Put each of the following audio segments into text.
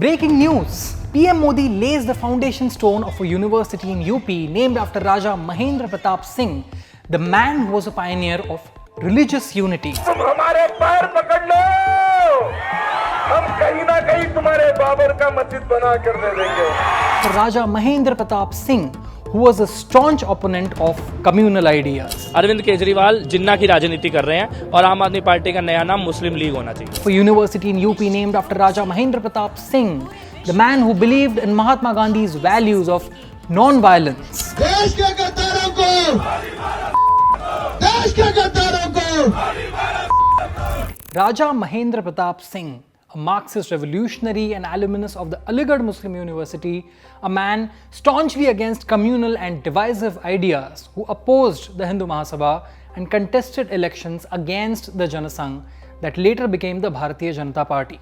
Breaking news! PM Modi lays the foundation stone of a university in UP named after Raja Mahendra Pratap Singh, the man who was a pioneer of religious unity. तुम हमारे पैर पकड़ लो, हम कहीं ना कहीं तुम्हारे बाबर का मस्जिद बना कर दे देंगे. Raja Mahendra Pratap Singh, who was a staunch opponent of communal ideas. Arvind Kejriwal जिन्ना की राजनीति कर रहे हैं और आम आदमी पार्टी का नया नाम मुस्लिम लीग होना चाहिए. For university in UP named after Raja Mahendra Pratap Singh, the man who believed in Mahatma Gandhi's values of non-violence. देश के गद्दारों को Raja Mahendra Pratap Singh, a Marxist revolutionary and alumnus of the Aligarh Muslim University, a man staunchly against communal and divisive ideas, who opposed the Hindu Mahasabha and contested elections against the Janasangh that later became the Bharatiya Janata Party.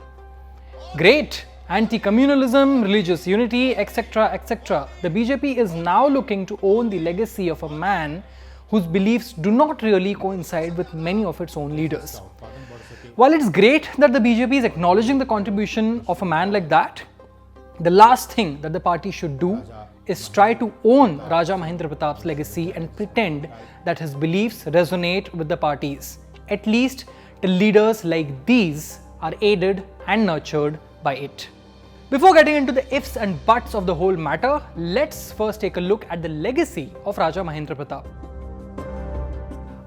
Great! Anti-communalism, religious unity, etc., etc. The BJP is now looking to own the legacy of a man whose beliefs do not really coincide with many of its own leaders. While it's great that the BJP is acknowledging the contribution of a man like that, the last thing that the party should do is try to own Raja Mahendra Pratap's legacy and pretend that his beliefs resonate with the party's, at least till leaders like these are aided and nurtured by it. Before getting into the ifs and buts of the whole matter, let's first take a look at the legacy of Raja Mahendra Pratap.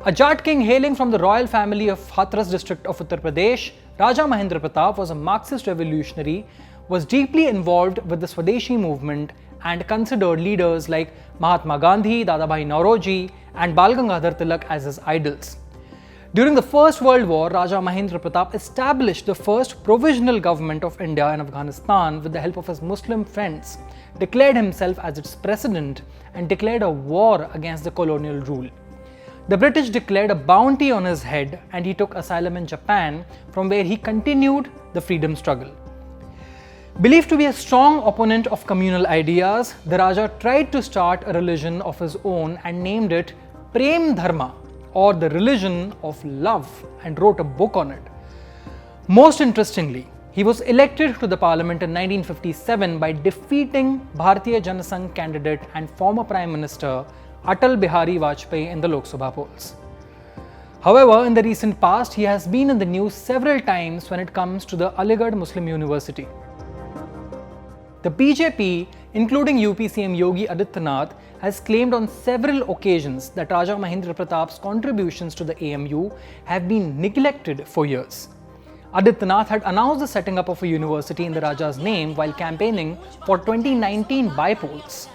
A Jat king hailing from the royal family of Hathras district of Uttar Pradesh, Raja Mahendra Pratap was a Marxist revolutionary, was deeply involved with the Swadeshi movement and considered leaders like Mahatma Gandhi, Dadabhai Nauroji and Bal Gangadhar Tilak as his idols. During the First World War, Raja Mahendra Pratap established the first provisional government of India and Afghanistan with the help of his Muslim friends, declared himself as its president and declared a war against the colonial rule. The British declared a bounty on his head and he took asylum in Japan, from where he continued the freedom struggle. Believed to be a strong opponent of communal ideas, the Raja tried to start a religion of his own and named it Prem Dharma, or the religion of love, and wrote a book on it. Most interestingly, he was elected to the parliament in 1957 by defeating Bharatiya Janasangh candidate and former Prime Minister Atal Bihari Vajpayee in the Lok Sabha polls. However, in the recent past, he has been in the news several times when it comes to the Aligarh Muslim University. The BJP, including UP CM Yogi Adityanath, has claimed on several occasions that Raja Mahendra Pratap's contributions to the AMU have been neglected for years. Adityanath had announced the setting up of a university in the Raja's name while campaigning for 2019 by-polls.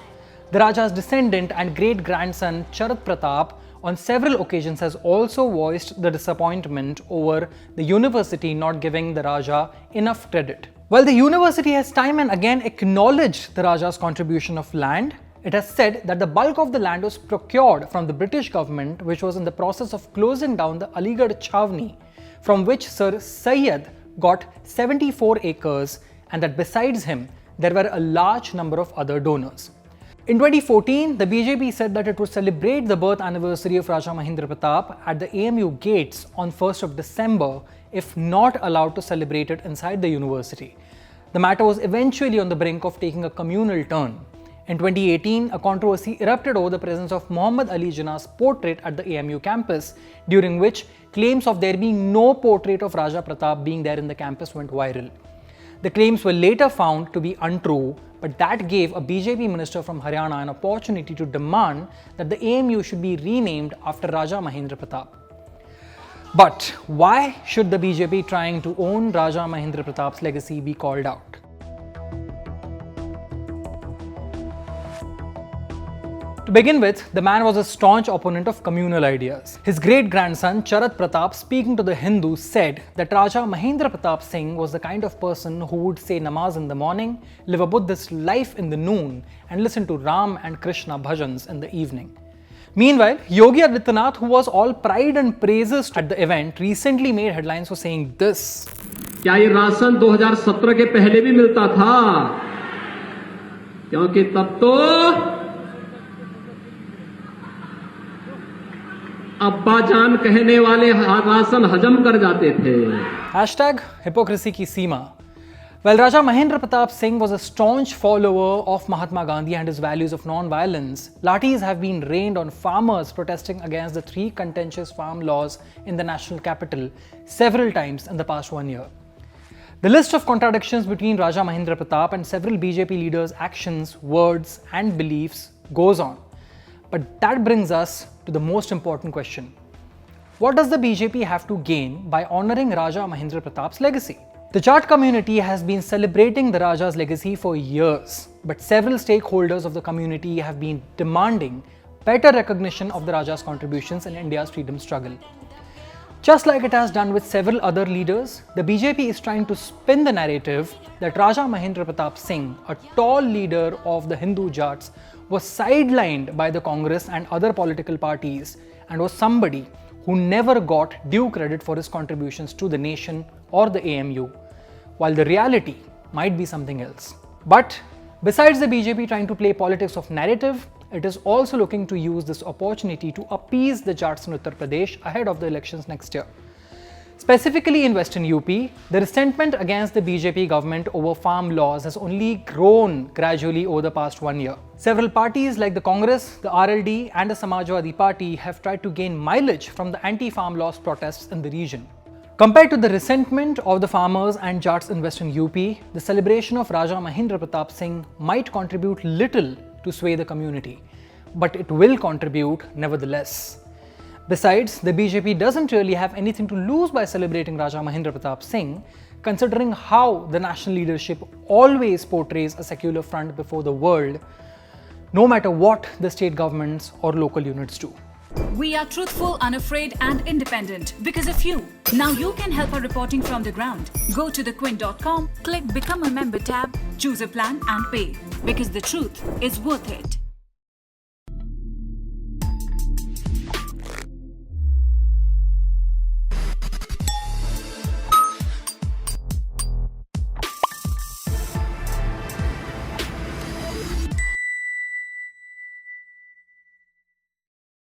The Raja's descendant and great-grandson Charat Pratap on several occasions has also voiced the disappointment over the university not giving the Raja enough credit. While the university has time and again acknowledged the Raja's contribution of land, it has said that the bulk of the land was procured from the British government, which was in the process of closing down the Aligarh Chhavni, from which Sir Syed got 74 acres, and that besides him, there were a large number of other donors. In 2014, the BJP said that it would celebrate the birth anniversary of Raja Mahendra Pratap at the AMU gates on 1st of December, if not allowed to celebrate it inside the university. The matter was eventually on the brink of taking a communal turn. In 2018, a controversy erupted over the presence of Muhammad Ali Jinnah's portrait at the AMU campus, during which claims of there being no portrait of Raja Pratap being there in the campus went viral. The claims were later found to be untrue, but that gave a BJP minister from Haryana an opportunity to demand that the AMU should be renamed after Raja Mahendra Pratap. But why should the BJP trying to own Raja Mahendra Pratap's legacy be called out? To begin with, the man was a staunch opponent of communal ideas. His great-grandson Charat Pratap, speaking to the Hindu, said that Raja Mahendra Pratap Singh was the kind of person who would say namaz in the morning, live a Buddhist life in the noon, and listen to Ram and Krishna bhajans in the evening. Meanwhile, Yogi Adityanath, who was all pride and praises at the event, recently made headlines for saying this. क्या ये ration 2017 के पहले भी मिलता था? क्योंकि तब तो अब्बा जान कहने वाले राशन हजम कर जाते थे. #hypocrisy की सीमा. While Raja Mahendra Pratap Singh was a staunch follower of Mahatma Gandhi and his values of non-violence, lathis have been rained on farmers protesting against the 3 contentious farm laws in the national capital several times in the past 1 year. The list of contradictions between Raja Mahendra Pratap and several BJP leaders' actions, words and beliefs goes on. But that brings us to the most important question. What does the BJP have to gain by honouring Raja Mahendra Pratap's legacy? The Jat community has been celebrating the Raja's legacy for years, but several stakeholders of the community have been demanding better recognition of the Raja's contributions in India's freedom struggle. Just like it has done with several other leaders, the BJP is trying to spin the narrative that Raja Mahendra Pratap Singh, a tall leader of the Hindu Jats, was sidelined by the Congress and other political parties and was somebody who never got due credit for his contributions to the nation or the AMU, while the reality might be something else. But besides the BJP trying to play politics of narrative, it is also looking to use this opportunity to appease the Jats in Uttar Pradesh ahead of the elections next year. Specifically in Western UP, the resentment against the BJP government over farm laws has only grown gradually over the past 1 year. Several parties like the Congress, the RLD and the Samajwadi Party have tried to gain mileage from the anti-farm laws protests in the region. Compared to the resentment of the farmers and Jats in Western UP, the celebration of Raja Mahendra Pratap Singh might contribute little to sway the community, but it will contribute nevertheless. Besides, the BJP doesn't really have anything to lose by celebrating Raja Mahendra Pratap Singh, considering how the national leadership always portrays a secular front before the world, no matter what the state governments or local units do. We are truthful, unafraid and independent because of you. Now you can help our reporting from the ground. Go to thequint.com, click Become a Member tab, choose a plan and pay. Because the truth is worth it.